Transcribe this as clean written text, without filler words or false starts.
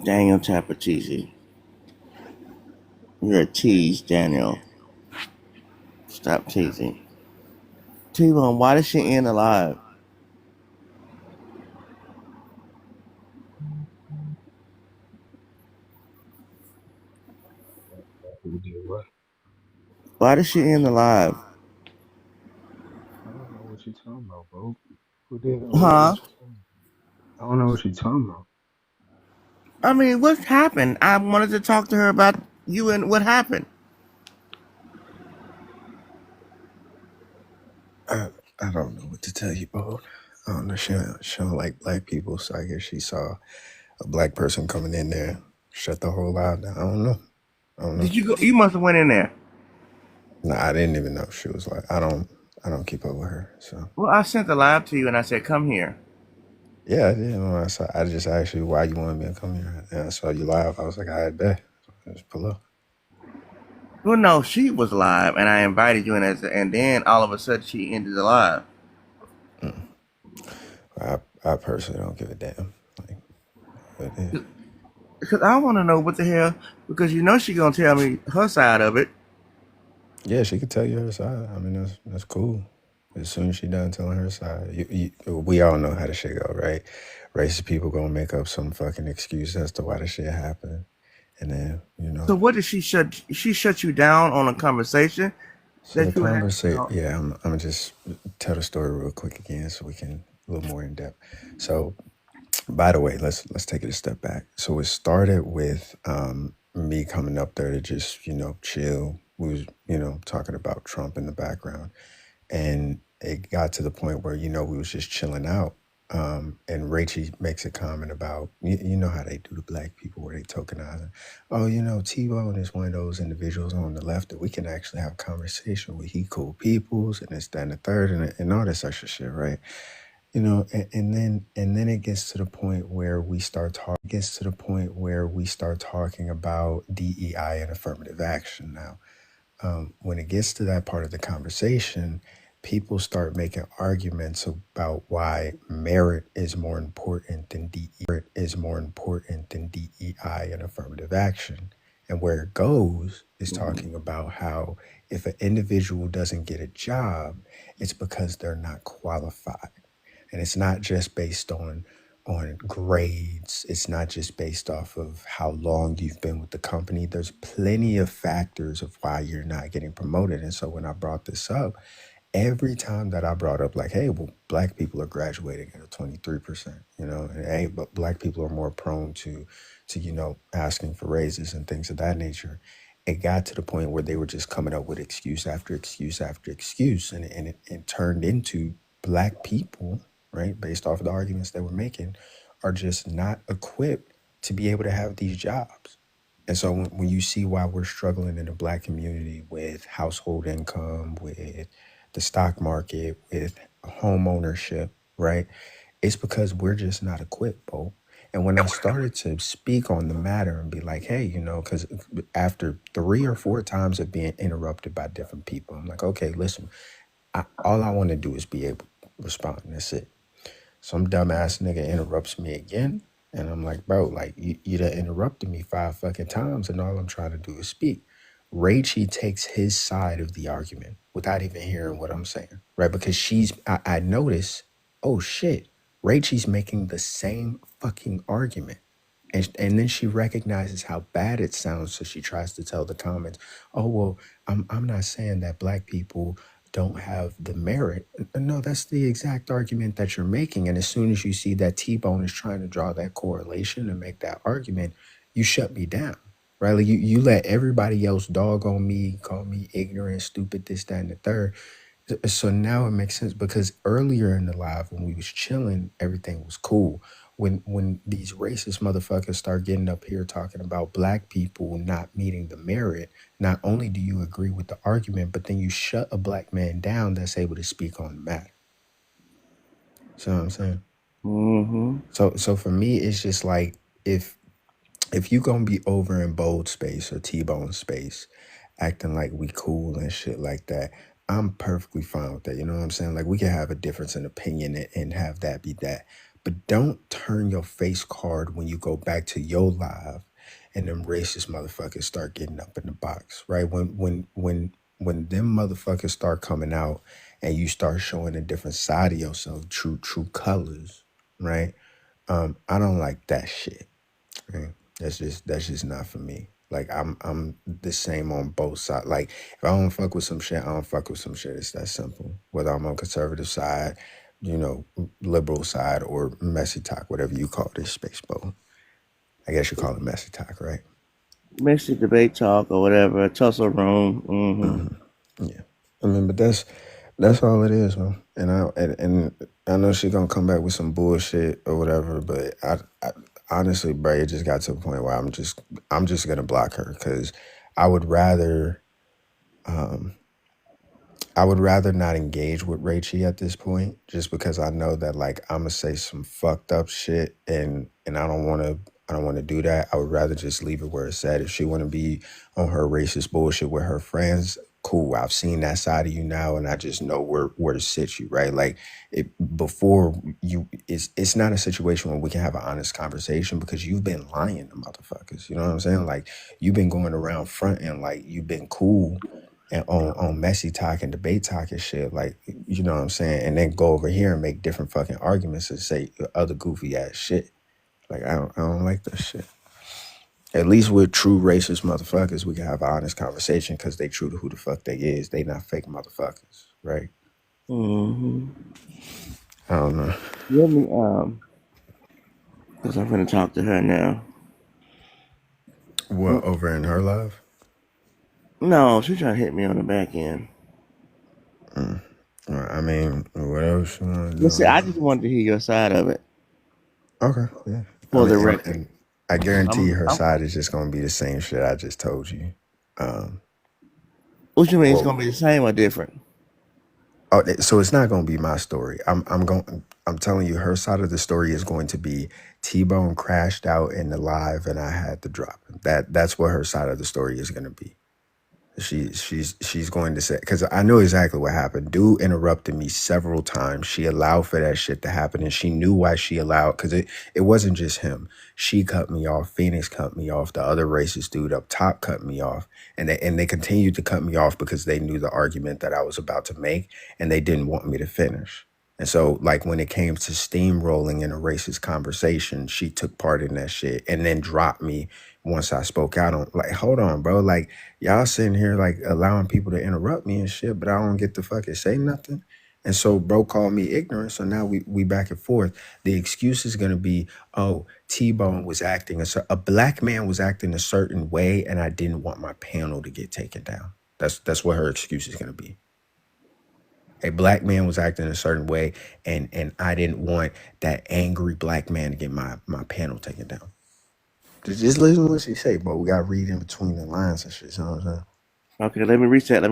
Daniel Tapatisi. You're a tease, Daniel. Stop teasing. T-Bone, why did she end alive? Who did what? Why did she end alive? I don't know what you talking about, bro. Who did what Huh? you talking about? I don't know what you talking about. I mean, what happened? I wanted to talk to her about you and what happened. I, I don't know what to tell you, bro. I don't know. She don't like black people, so I guess she saw a black person coming in there, shut the whole lot down. I don't know. I don't know. Did you go? You must have went in there. Nah, I didn't even know she was like. I don't keep up with her. So Well, I sent the live to you and I said, come here. yeah, I did. I just asked you why you wanted me to come here, and I saw you live. I was like, I bet. So just pull up. Well, no, she was live and I invited you in and then all of a sudden she ended the live. Mm. I personally don't give a damn. Like, but yeah. Because I want to know what the hell, because you know she going to tell me her side of it. Yeah, she could tell you her side. I mean, that's cool. As soon as she done telling her side, we all know how the shit go, right? Racist people gonna make up some fucking excuse as to why the shit happened, and then So what did she shut? She shut you down on a conversation So the that you had. conversation. Yeah, I'm gonna just tell the story real quick again, so we can a little more in depth. So, by the way, let's take it a step back. So it started with me coming up there to just chill. We was talking about Trump in the background. And it got to the point where we was just chilling out, and Rachie makes a comment about you know how they do to black people where they tokenize. Oh, T-Bone is one of those individuals on the left that we can actually have a conversation with. He cool peoples and this, that, and the third, and all this extra shit, right? And then it gets to the point where we start talking about DEI and affirmative action now. When it gets to that part of the conversation, people start making arguments about why merit is more important than DEI and affirmative action. And where it goes is talking about how if an individual doesn't get a job, it's because they're not qualified. And it's not just based on grades. It's not just based off of how long you've been with the company. There's plenty of factors of why you're not getting promoted. And so when I brought this up, every time that I brought up like, hey, well, black people are graduating at a 23%, and hey, but black people are more prone to asking for raises and things of that nature. It got to the point where they were just coming up with excuse after excuse after excuse, and it turned into black people, right, based off of the arguments they were making, are just not equipped to be able to have these jobs. And so when you see why we're struggling in the black community with household income, with the stock market, with home ownership, right? It's because we're just not equipped, Bo. And when I started to speak on the matter and be like, hey, because after 3 or 4 times of being interrupted by different people, I'm like, okay, listen, all I want to do is be able to respond. That's it. Some dumbass nigga interrupts me again. And I'm like, bro, like you done interrupted me 5 fucking times and all I'm trying to do is speak. Rachie takes his side of the argument without even hearing what I'm saying, right? Because I notice, oh shit, Rachie's making the same fucking argument. And then she recognizes how bad it sounds, so she tries to tell the comments, oh, well, I'm not saying that black people don't have the merit. No, that's the exact argument that you're making. And as soon as you see that T-Bone is trying to draw that correlation and make that argument, you shut me down, right? Like you let everybody else dog on me, call me ignorant, stupid, this, that, and the third. So now it makes sense because earlier in the live when we was chilling, everything was cool. When these racist motherfuckers start getting up here talking about black people not meeting the merit, not only do you agree with the argument, but then you shut a black man down that's able to speak on the matter. See what I'm saying? Mm-hmm. So for me, it's just like if you gonna be over in Bold space or T-Bone space, acting like we cool and shit like that, I'm perfectly fine with that. You know what I'm saying? Like we can have a difference in opinion and have that be that. But don't turn your face card when you go back to your live and them racist motherfuckers start getting up in the box, right? When them motherfuckers start coming out and you start showing a different side of yourself, true colors, right? I don't like that shit. Right? That's just not for me. Like I'm the same on both sides. Like if I don't fuck with some shit, I don't fuck with some shit. It's that simple. Whether I'm on conservative side, liberal side, or messy talk, whatever you call this space, Bo. I guess you call it messy talk, right? Messy debate talk or whatever, tussle room. Yeah. I mean, but that's all it is, man. And I know she's gonna come back with some bullshit or whatever, but I honestly, bro, it just got to a point where I'm just gonna block her because I would rather not engage with Rachie at this point, just because I know that like I'm gonna say some fucked up shit, and I don't want to do that. I would rather just leave it where it's at. If she want to be on her racist bullshit with her friends, cool. I've seen that side of you now, and I just know where to sit you, right? Like it's not a situation where we can have an honest conversation because you've been lying to motherfuckers. You know what I'm saying? Like you've been going around fronting like you've been cool and on messy talk and debate talk and shit, like, you know what I'm saying, and then go over here and make different fucking arguments and say other goofy ass shit. Like I don't like that shit. At least with true racist motherfuckers, we can have an honest conversation because they true to who the fuck they is. They not fake motherfuckers, right? I don't know. Let me because I'm gonna talk to her now. What, over in her live? No, she's trying to hit me on the back end. I mean, whatever she want to do. Listen, I just wanted to hear your side of it. Okay, yeah. For the record. And I guarantee her side is just going to be the same shit I just told you. What you mean it's going to be the same or different? Oh, so it's not going to be my story. I'm telling you, her side of the story is going to be T-Bone crashed out in the live and I had to drop him. That's what her side of the story is going to be. She's going to say, because I know exactly what happened. Dude interrupted me several times. She allowed for that shit to happen, and she knew why she allowed, because it wasn't just him. She cut me off. Phoenix cut me off. The other racist dude up top cut me off, and they continued to cut me off because they knew the argument that I was about to make, and they didn't want me to finish. And so, like, when it came to steamrolling in a racist conversation, she took part in that shit and then dropped me once I spoke out on, like, hold on, bro. Like, y'all sitting here, like, allowing people to interrupt me and shit, but I don't get to fucking say nothing. And so bro called me ignorant. So now we back and forth. The excuse is going to be, oh, T-Bone was acting, a black man was acting a certain way, and I didn't want my panel to get taken down. That's what her excuse is going to be. A black man was acting a certain way, and I didn't want that angry black man to get my panel taken down. Just listen to what she say, but we got to read in between the lines and shit. You know what I'm saying? Okay, let me reset.